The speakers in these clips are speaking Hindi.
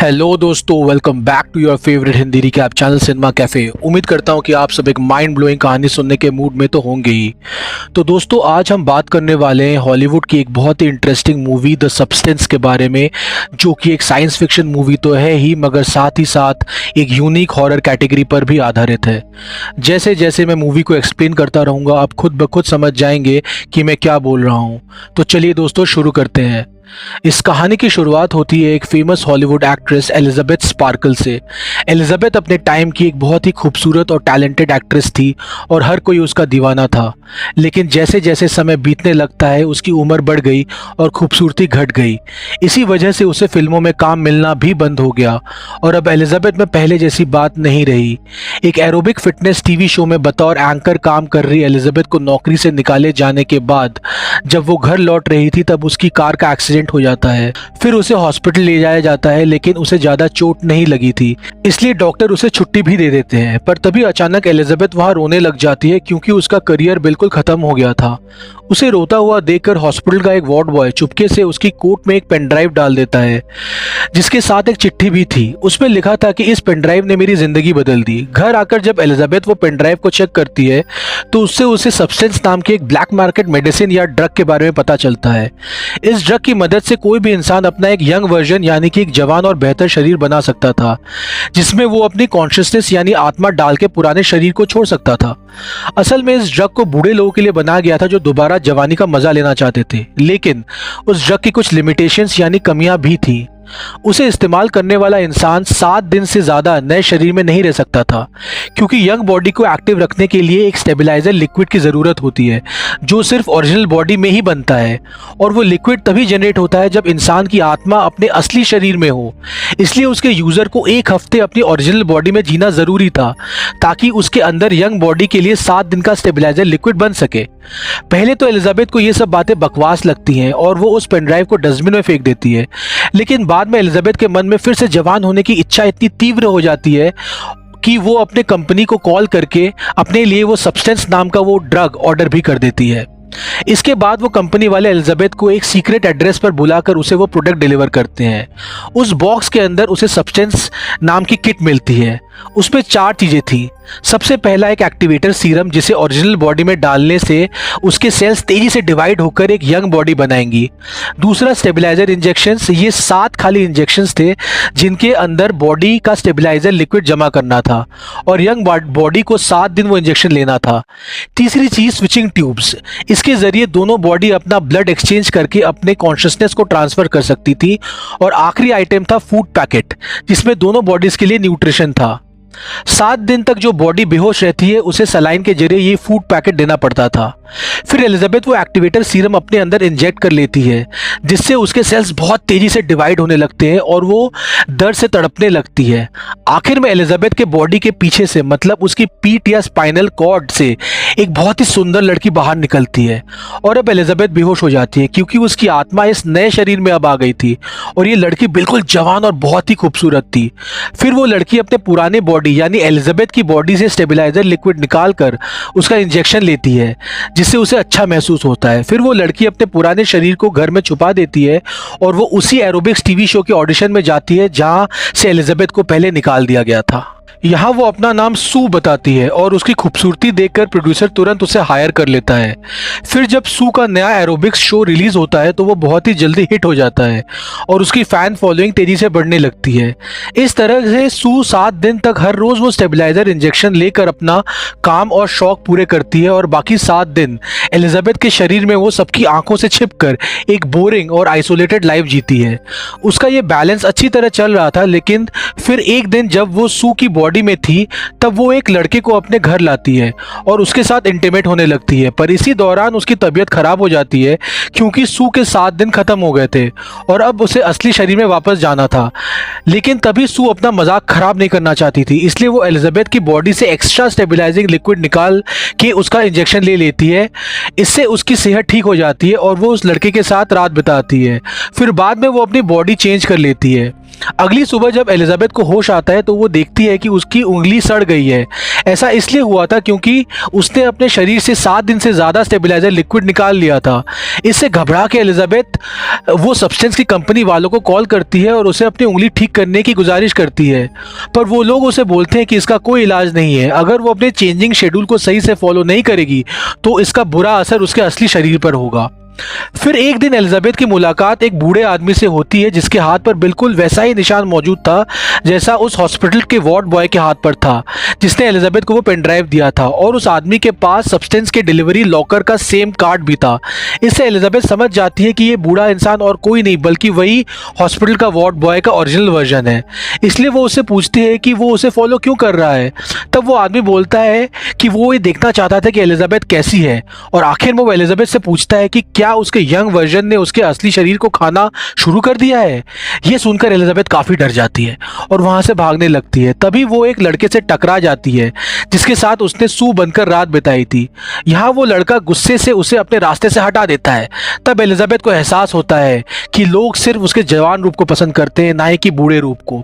हेलो दोस्तों, welcome back to your favourite Hindi recap channel cinema cafe. उम्मीद करता हूं कि आप सब एक माइंड ब्लोइंग कहानी सुनने के मूड में तो होंगे ही। तो दोस्तों, आज हम बात करने वाले हैं हॉलीवुड की एक बहुत ही इंटरेस्टिंग मूवी द सब्सटेंस के बारे में, जो कि एक साइंस फिक्शन मूवी तो है ही, मगर साथ ही साथ एक यूनिक हॉरर कैटेगरी पर भी आधारित है। जैसे जैसे मैं मूवी को एक्सप्लेन करता रहूँगा, आप खुद ब खुद समझ जाएंगे कि मैं क्या बोल रहा हूँ। तो चलिए दोस्तों, शुरू करते हैं। इस कहानी की शुरुआत होती है एक famous Hollywood actress Elizabeth sparkle से। एलिजाबेथ अपने टाइम की एक बहुत ही खूबसूरत और टैलेंटेड एक्ट्रेस थी और हर कोई उसका दीवाना था। लेकिन जैसे जैसे समय बीतने लगता है, उसकी उम्र बढ़ गई और खूबसूरती घट गई। इसी वजह से उसे फिल्मों में काम मिलना भी बंद हो गया और अब एलिजाबेथ में पहले जैसी बात नहीं रही। एक एरोबिक फिटनेस टीवी शो में बतौर एंकर काम कर रही एलिजाबेथ को नौकरी से निकाले जाने के बाद जब वो घर लौट रही थी, तब उसकी कार का एक्सीडेंट हो जाता है। फिर उसे हॉस्पिटल ले जाया जाता है, लेकिन उसे ज्यादा चोट नहीं लगी थी, इसलिए डॉक्टर उसे छुट्टी भी दे देते हैं। पर तभी अचानक एलिजाबेथ वहां रोने लग जाती है, क्योंकि उसका करियर बिल्कुल खत्म हो गया था। उसे रोता हुआ देखकर हॉस्पिटल का एक वार्ड बॉय चुपके से उसकी कोट में एक पेन ड्राइव डाल देता है, जिसके साथ एक चिट्ठी भी थी। उसमें लिखा था कि इस पेन ड्राइव ने मेरी जिंदगी बदल दी। घर आकर जब एलिजाबेथ वो पेन ड्राइव को चेक करती है, तो उससे उसे सब्सटेंस नाम की एक ब्लैक मार्केट मेडिसिन या ड्रग के बारे में पता चलता है। इस ड्रग की मदद से कोई भी इंसान अपना एक यंग वर्जन यानी कि एक जवान और बेहतर शरीर बना सकता था, जिसमें वो अपनी कॉन्शियसनेस यानी आत्मा डाल के पुराने शरीर को छोड़ सकता था। असल में इस ड्रग को बूढ़े लोगों के लिए बनाया गया था, जो दोबारा जवानी का मजा लेना चाहते थे। लेकिन उस ड्रग की कुछ लिमिटेशंस यानी कमियां भी थी। उसे इस्तेमाल करने वाला इंसान 7 दिन से ज्यादा नए शरीर में नहीं रह सकता था, क्योंकि यंग बॉडी को एक्टिव रखने के लिए एक स्टेबलाइजर लिक्विड की जरूरत होती है, जो सिर्फ ओरिजिनल बॉडी में ही बनता है। और वो लिक्विड तभी जनरेट होता है जब इंसान की आत्मा अपने असली शरीर में हो। इसलिए उसके यूजर को 1 हफ्ते अपनी ओरिजिनल बॉडी में जीना जरूरी था, ताकि उसके अंदर यंग बॉडी के लिए 7 दिन का स्टेबलाइजर लिक्विड बन सके। पहले तो एलिजाबेथ को ये सब बातें बकवास लगती हैं और वो उस पेनड्राइव को डस्टबिन में फेंक देती है। लेकिन बाद में एलिजाबेथ के मन में फिर से जवान होने की इच्छा इतनी तीव्र हो जाती है कि वो अपने कंपनी को कॉल करके अपने लिए वो सब्सटेंस नाम का वो ड्रग ऑर्डर भी कर देती है। इसके बाद वो कंपनी वाले एलिजाबेथ को एक सीक्रेट एड्रेस पर बुलाकर उसे वो प्रोडक्ट डिलीवर करते हैं। उस बॉक्स के अंदर उसे सब्सटेंस नाम की किट मिलती है। उसमें 4 चीजें थी। सबसे पहला एक एक्टिवेटर सीरम, जिसे ओरिजिनल बॉडी में डालने से उसके सेल्स तेजी से डिवाइड होकर एक यंग बॉडी बनाएंगी। दूसरा स्टेबलाइजर इंजेक्शंस। ये 7 खाली इंजेक्शंस थे, जिनके अंदर बॉडी का स्टेबलाइजर लिक्विड जमा करना था और यंग बॉडी को 7 दिन वो इंजेक्शन लेना था। तीसरी चीज स्विचिंग ट्यूब्स। इसके जरिए दोनों बॉडी अपना ब्लड एक्सचेंज करके अपने कॉन्शियसनेस को ट्रांसफर कर सकती थी। और आखिरी आइटम था फूड पैकेट, जिसमें दोनों बॉडीज के लिए न्यूट्रिशन था। 7 दिन तक जो बॉडी बेहोश रहती है, उसे सलाइन के जरिए ये फूड पैकेट देना पड़ता था। फिर एलिजाबेथ वो एक्टिवेटर सीरम अपने अंदर इंजेक्ट कर लेती है, जिससे उसके सेल्स बहुत तेजी से डिवाइड होने लगते हैं और वो दर्द से तड़पने लगती है। आखिर में एलिजाबेथ के बॉडी के पीछे से, मतलब उसकी पीठ या स्पाइनल कॉर्ड से, एक बहुत ही सुंदर लड़की बाहर निकलती है। और अब एलिजाबेथ बेहोश हो जाती है, क्योंकि उसकी आत्मा इस नए शरीर में अब आ गई थी और ये लड़की बिल्कुल जवान और बहुत ही खूबसूरत थी। फिर वो लड़की अपने पुराने बॉडी यानी एलिजाबेथ की बॉडी से स्टेबलाइजर लिक्विड निकालकर उसका इंजेक्शन लेती है, जिससे उसे अच्छा महसूस होता है। फिर वो लड़की अपने पुराने शरीर को घर में छुपा देती है और वो उसी एरोबिक्स टीवी शो के ऑडिशन में जाती है, जहां से एलिजाबेथ को पहले निकाल दिया गया था। यहाँ वो अपना नाम सू बताती है और उसकी खूबसूरती देखकर प्रोड्यूसर तुरंत उसे हायर कर लेता है। फिर जब सू का नया एरोबिक्स शो रिलीज होता है, तो वो बहुत ही जल्दी हिट हो जाता है और उसकी फैन फॉलोइंग तेजी से बढ़ने लगती है। इस तरह से सू 7 दिन तक हर रोज वो स्टेबलाइजर इंजेक्शन लेकर अपना काम और शौक पूरे करती है और बाकी 7 दिन एलिजाबेथ के शरीर में वो सबकी आंखों से छिपकर एक बोरिंग और आइसोलेटेड लाइफ जीती है। उसका ये बैलेंस अच्छी तरह चल रहा था, लेकिन फिर एक दिन जब वो सू की बॉडी में थी, तब वो एक लड़के को अपने घर लाती है और उसके साथ इंटीमेट होने लगती है। पर इसी दौरान उसकी तबीयत खराब हो जाती है, क्योंकि सू के 7 दिन खत्म हो गए थे और अब उसे असली शरीर में वापस जाना था। लेकिन तभी सू अपना मजाक खराब नहीं करना चाहती थी, इसलिए वो एलिजाबेथ की बॉडी से एक्स्ट्रा स्टेबलाइजिंग लिक्विड निकाल के उसका इंजेक्शन ले लेती है। इससे उसकी सेहत ठीक हो जाती है और वो उस लड़के के साथ रात बिताती है। फिर बाद में वो अपनी बॉडी चेंज कर लेती है। अगली सुबह जब एलिजाबेथ को होश आता है तो वो देखती है कि उसकी उंगली सड़ गई है। ऐसा इसलिए हुआ था क्योंकि उसने अपने शरीर से 7 दिन से ज़्यादा स्टेबलाइजर लिक्विड निकाल लिया था। इससे घबरा के एलिजाबेथ वो सब्सटेंस की कंपनी वालों को कॉल करती है और उसे अपनी उंगली ठीक करने की गुजारिश करती है, पर वो लोग उसे बोलते हैं कि इसका कोई इलाज नहीं है। अगर वो अपने चेंजिंग शेड्यूल को सही से फॉलो नहीं करेगी तो इसका बुरा असर उसके असली शरीर पर होगा। फिर एक दिन एलिजाबेथ की मुलाकात एक बूढ़े आदमी से होती है जिसके हाथ पर बिल्कुल वैसा ही निशान मौजूद था जैसा उस हॉस्पिटल के वार्ड बॉय के हाथ पर था जिसने एलिजाबेथ को वो पेन ड्राइव दिया था, और उस आदमी के पास सब्सटेंस के डिलीवरी लॉकर का सेम कार्ड भी था। इससे एलिजाबेथ समझ जाती है कि ये बूढ़ा इंसान और कोई नहीं बल्कि वही हॉस्पिटल का वार्ड बॉय का ओरिजिनल वर्जन है। इसलिए वो उससे पूछती है कि वो उसे फॉलो क्यों कर रहा है। तब वो आदमी बोलता है कि वो ये देखना चाहता था कि एलिजाबेथ कैसी है, और आखिर में वो एलिजाबेथ से पूछता है कि क्या उसके यंग वर्जन ने उसके असली शरीर को खाना शुरू कर दिया है। यह सुनकर एलिजाबेथ काफी डर जाती है और वहां से भागने लगती है। तभी वो एक लड़के से टकरा जाती है जिसके साथ उसने सू बनकर रात बिताई थी। यहाँ वो लड़का गुस्से से उसे अपने रास्ते से हटा देता है। तब एलिजाबेथ को एहसास होता है कि लोग सिर्फ उसके जवान रूप को पसंद करते हैं, ना ही कि बूढ़े रूप को।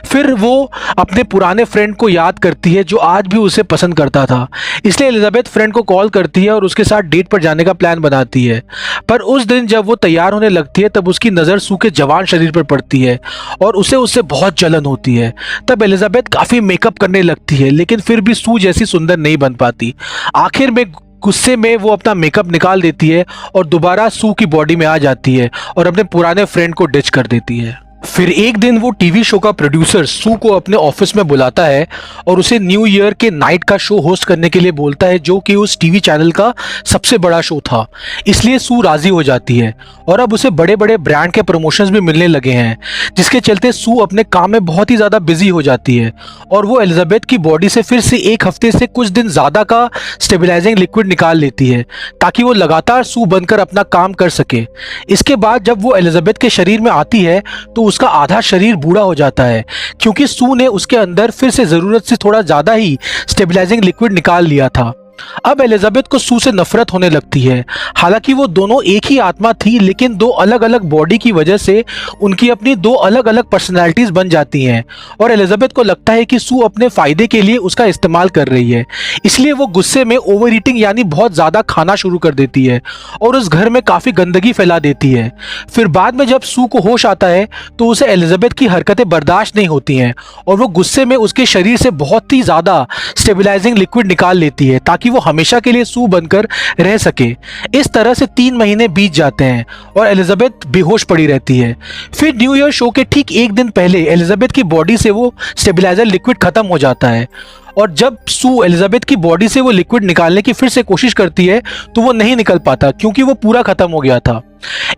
फिर वो अपने पुराने फ्रेंड को याद करती है जो आज भी उसे पसंद करता था। इसलिए एलिजाबेथ फ्रेंड को कॉल करती है और उसके साथ डेट पर जाने का प्लान बनाती है। पर उस दिन जब वो तैयार होने लगती है तब उसकी नज़र सू के जवान शरीर पर पड़ती है और उसे उससे बहुत जलन होती है। तब एलिजाबेथ काफ़ी मेकअप करने लगती है लेकिन फिर भी सू जैसी सुंदर नहीं बन पाती। आखिर में गुस्से में वो अपना मेकअप निकाल देती है और दोबारा सू की बॉडी में आ जाती है और अपने पुराने फ्रेंड को डिच कर देती है। फिर एक दिन वो टीवी शो का प्रोड्यूसर सू को अपने ऑफिस में बुलाता है और उसे न्यू ईयर के नाइट का शो होस्ट करने के लिए बोलता है जो कि उस टीवी चैनल का सबसे बड़ा शो था। इसलिए सू राजी हो जाती है और अब उसे बड़े बड़े ब्रांड के प्रमोशंस भी मिलने लगे हैं, जिसके चलते सू अपने काम में बहुत ही ज़्यादा बिजी हो जाती है और वो एलिजाबेथ की बॉडी से फिर से एक हफ्ते से कुछ दिन ज़्यादा का स्टेबलाइजिंग लिक्विड निकाल लेती है ताकि वो लगातार सू बनकर अपना काम कर सके। इसके बाद जब वो एलिजाबेथ के शरीर में आती है तो उसका आधा शरीर बूढ़ा हो जाता है क्योंकि सू ने उसके अंदर फिर से जरूरत से थोड़ा ज्यादा ही स्टेबलाइजिंग लिक्विड निकाल लिया था। अब एलिजाबेथ को सू से नफरत होने लगती है। हालांकि वो दोनों एक ही आत्मा थी लेकिन दो अलग अलग बॉडी की वजह से उनकी अपनी दो अलग अलग पर्सनैलिटीज बन जाती हैं और एलिजाबेथ को लगता है कि सू अपने फायदे के लिए उसका इस्तेमाल कर रही है। इसलिए वो गुस्से में ओवर ईटिंग यानी बहुत ज़्यादा खाना शुरू कर देती है और उस घर में काफ़ी गंदगी फैला देती है। फिर बाद में जब सू को होश आता है तो उसे एलिजाबेथ की हरकतें बर्दाश्त नहीं होती हैं और वो गुस्से में उसके शरीर से बहुत ही ज़्यादा स्टेबलाइजिंग लिक्विड निकाल लेती है ताकि वो हमेशा के लिए सू बनकर रह सके। इस तरह से 3 महीने बीत जाते हैं और एलिजाबेथ बेहोश पड़ी रहती है। फिर न्यू ईयर शो के ठीक एक दिन पहले एलिजाबेथ की बॉडी से वो स्टेबलाइजर लिक्विड खत्म हो जाता है और जब सू एलिजाबेथ की बॉडी से वो लिक्विड निकालने की फिर से कोशिश करती है तो वो नहीं निकल पाता क्योंकि वो पूरा खत्म हो गया था।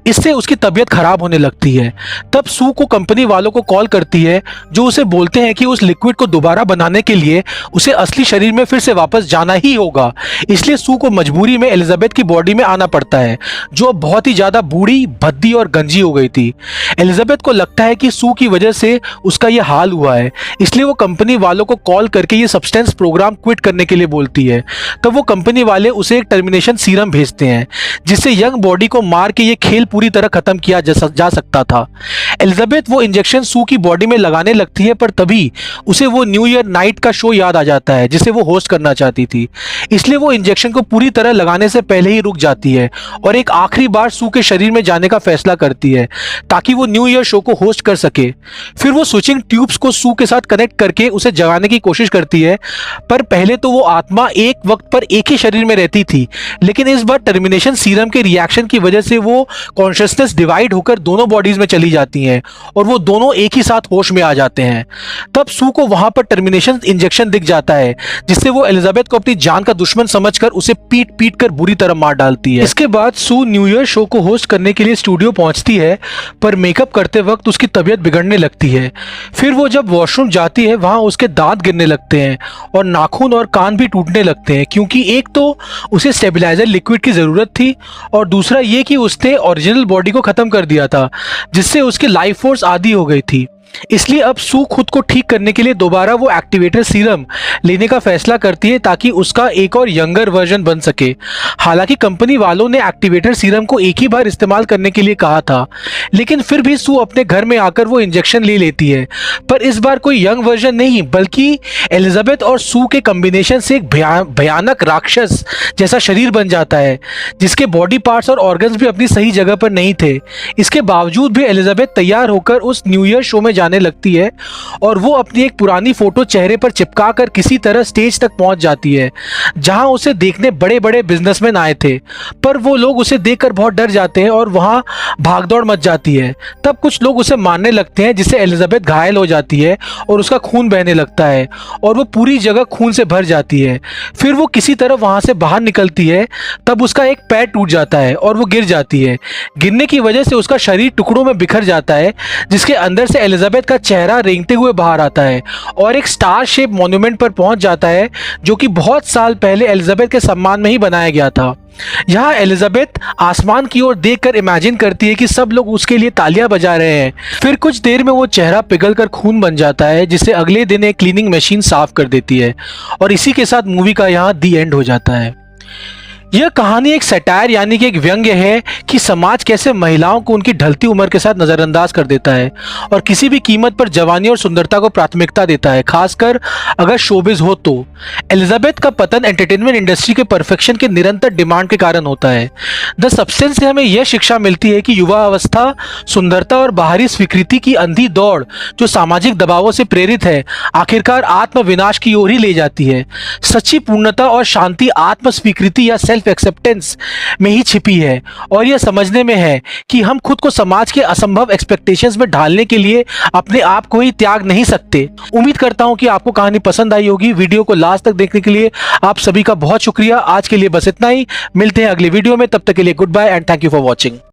इससे उसकी तबीयत खराब होने लगती है। तब सू को कंपनी वालों को कॉल करती है जो उसे बोलते हैं कि उस लिक्विड को दोबारा बनाने के लिए उसे असली शरीर में फिर से वापस जाना ही होगा। इसलिए सू को मजबूरी में एलिजाबेथ की बॉडी में आना पड़ता है जो अब बहुत ही ज्यादा बूढ़ी, भद्दी और गंजी हो गई थी। एलिजाबेथ को लगता है कि सू की वजह से उसका यह हाल हुआ है, इसलिए वो कंपनी वालों को कॉल करके ये सब्सटेंस प्रोग्राम क्विट करने के लिए बोलती है। तब वो कंपनी वाले उसे एक टर्मिनेशन सीरम भेजते हैं जिससे यंग बॉडी को मार के ये खेल पूरी तरह खत्म किया जा सकता था। एलिजाबेथ वो इंजेक्शन सू की बॉडी में लगाने लगती है पर तभी उसे वो न्यू ईयर नाइट का शो याद आ जाता है जिसे वो होस्ट करना चाहती थी। इसलिए वो इंजेक्शन को पूरी तरह लगाने से पहले ही रुक जाती है और एक आखिरी बार सू के शरीर में जाने का फैसला करती है ताकि वो न्यू ईयर शो को होस्ट कर सके। फिर वो स्विचिंग ट्यूब्स को सू के साथ कनेक्ट करके उसे जगाने की कोशिश करती है, पर पहले तो वो आत्मा एक वक्त पर एक ही शरीर में रहती थी लेकिन इस बार टर्मिनेशन सीरम के रिएक्शन की वजह से वो कॉन्शियसनेस डिवाइड होकर दोनों बॉडीज में चली जाती हैं और वो दोनों एक ही साथ होश में आ जाते हैं। तब सू को वहां पर टर्मिनेशन इंजेक्शन दिख जाता है जिससे वो एलिजाबेथ को अपनी जान का दुश्मन समझकर उसे पीट पीट कर बुरी तरह मार डालती है। इसके बाद सू न्यू ईयर शो को होस्ट करने के लिए स्टूडियो पहुंचती है पर मेकअप करते वक्त उसकी तबीयत बिगड़ने लगती है। फिर वो जब वॉशरूम जाती है वहां उसके दांत गिरने लगते हैं और नाखून और कान भी टूटने लगते हैं क्योंकि एक तो उसे स्टेबलाइजर लिक्विड की जरूरत थी और दूसरा ये कि उसने ओरिजिनल बॉडी को खत्म कर दिया था जिससे उसकी लाइफ फोर्स आधी हो गई थी। इसलिए अब सू खुद को ठीक करने के लिए दोबारा वो एक्टिवेटर सीरम लेने का फैसला करती है ताकि उसका एक और यंगर वर्जन बन सके। हालांकि कंपनी वालों ने एक्टिवेटर सीरम को एक ही बार इस्तेमाल करने के लिए कहा था, लेकिन फिर भी सू अपने घर में आकर वो इंजेक्शन ले लेती है। पर इस बार कोई यंग वर्जन नहीं, बल्कि एलिजाबेथ और सू के कॉम्बिनेशन से एक भयानक राक्षस जैसा शरीर बन जाता है, जिसके बॉडी पार्ट्स और ऑर्गन्स भी अपनी सही जगह पर नहीं थे। इसके बावजूद भी एलिजाबेथ तैयार होकर उस न्यू ईयर शो में जाने लगती है और वो अपनी एक पुरानी फोटो चेहरे पर चिपका कर किसी तरह स्टेज तक पहुंच जाती है, जहां उसे देखने बड़े बड़े बिजनेसमैन आए थे। पर वो लोग उसे देखकर बहुत डर जाते हैं और वहां भागदौड़ मच जाती है। तब कुछ लोग उसे मारने लगते हैं, जिससे एलिजाबेथ घायल हो जाती है और उसका खून बहने लगता है और वो पूरी जगह खून से भर जाती है। फिर वो किसी तरह वहां से बाहर निकलती है। तब उसका एक पैर टूट जाता है और वो गिर जाती है। गिरने की वजह से उसका शरीर टुकड़ों में बिखर जाता है, जिसके अंदर से एलिजाबेथ का चेहरा रेंगते हुए बाहर आता है और एक स्टार शेप मॉन्यूमेंट पर पहुंच जाता है, जो कि बहुत साल पहले एलिजाबेथ के सम्मान में ही बनाया गया था। यहाँ एलिजाबेथ आसमान की ओर देखकर इमेजिन करती है कि सब लोग उसके लिए तालियां बजा रहे हैं। फिर कुछ देर में वो चेहरा पिघलकर खून बन जाता है, जिसे अगले दिन एक क्लीनिंग मशीन साफ कर देती है। और इसी के साथ मूवी का यहाँ दी एंड हो जाता है। यह कहानी एक सटायर यानी कि एक व्यंग्य है कि समाज कैसे महिलाओं को उनकी ढलती उम्र के साथ नजरअंदाज कर देता है और किसी भी कीमत पर जवानी और सुंदरता को प्राथमिकता देता है, खासकर अगर शोबिज हो तो। एलिजाबेथ का पतन एंटरटेनमेंट इंडस्ट्री के परफेक्शन के निरंतर डिमांड के कारण होता है। द सब्सटेंस से हमें यह शिक्षा मिलती है कि युवा अवस्था, सुंदरता और बाहरी स्वीकृति की अंधी दौड़ जो सामाजिक दबावों से प्रेरित है, आखिरकार आत्म विनाश की ओर ही ले जाती है। सच्ची पूर्णता और शांति आत्म स्वीकृति या सेल्फ एक्सेप्टेंस में ही छिपी है और यह समझने में है कि हम खुद को समाज के असंभव एक्सपेक्टेशंस में ढालने के लिए अपने आप को ही त्याग नहीं सकते। उम्मीद करता हूं कि आपको कहानी पसंद आई होगी। वीडियो को लास्ट तक देखने के लिए आप सभी का बहुत शुक्रिया। आज के लिए बस इतना ही। मिलते हैं अगले वीडियो में, तब तक के लिए goodbye and thank you for watching.